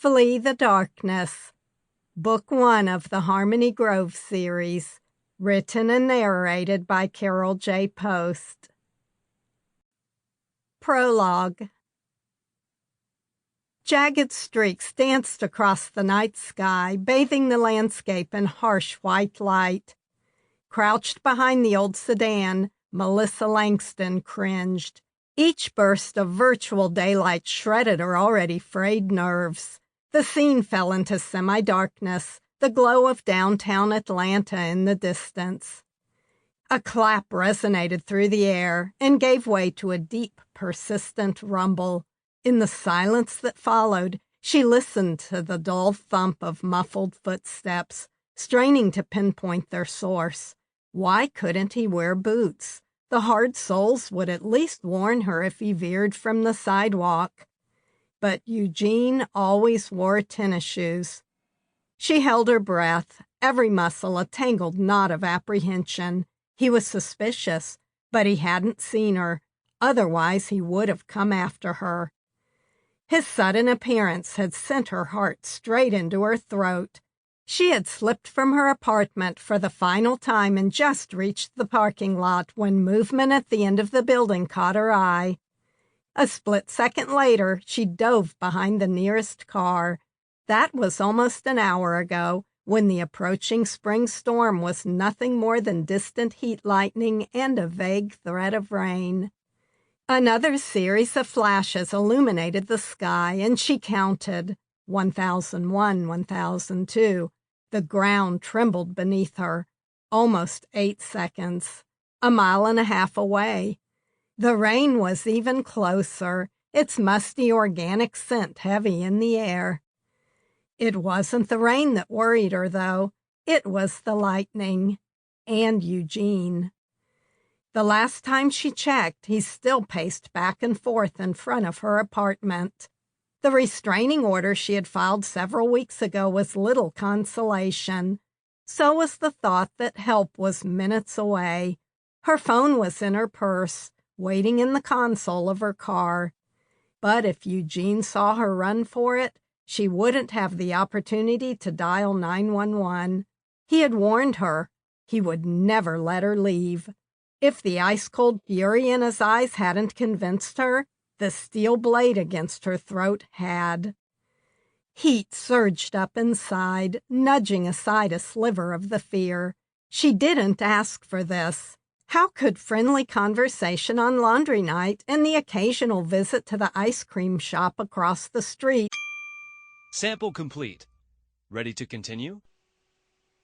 Flee the Darkness, Book 1 of the Harmony Grove series, written and narrated by Carol J. Post. Prologue. Jagged streaks danced across the night sky, bathing the landscape in harsh white light. Crouched behind the old sedan, Melissa Langston cringed. Each burst of virtual daylight shredded her already frayed nerves. The scene fell into semi-darkness, the glow of downtown Atlanta in the distance. A clap resonated through the air and gave way to a deep, persistent rumble. In the silence that followed, she listened to the dull thump of muffled footsteps, straining to pinpoint their source. Why couldn't he wear boots? The hard soles would at least warn her if he veered from the sidewalk. But Eugene always wore tennis shoes. She held her breath, every muscle a tangled knot of apprehension. He was suspicious, but he hadn't seen her. Otherwise, he would have come after her. His sudden appearance had sent her heart straight into her throat. She had slipped from her apartment for the final time and just reached the parking lot when movement at the end of the building caught her eye. A split second later, she dove behind the nearest car. That was almost an hour ago, when the approaching spring storm was nothing more than distant heat lightning and a vague threat of rain. Another series of flashes illuminated the sky, and she counted. 1001, 1002. The ground trembled beneath her. Almost 8 seconds. A mile and a half away. The rain was even closer, its musty organic scent heavy in the air. It wasn't the rain that worried her, though. It was the lightning. And Eugene. The last time she checked, he still paced back and forth in front of her apartment. The restraining order she had filed several weeks ago was little consolation. So was the thought that help was minutes away. Her phone was in her purse, waiting in the console of her car. But if Eugene saw her run for it, she wouldn't have the opportunity to dial 911. He had warned her. He would never let her leave. If the ice-cold fury in his eyes hadn't convinced her, the steel blade against her throat had. Heat surged up inside, nudging aside a sliver of the fear. She didn't ask for this. How could friendly conversation on laundry night and the occasional visit to the ice cream shop across the street? Sample complete. Ready to continue?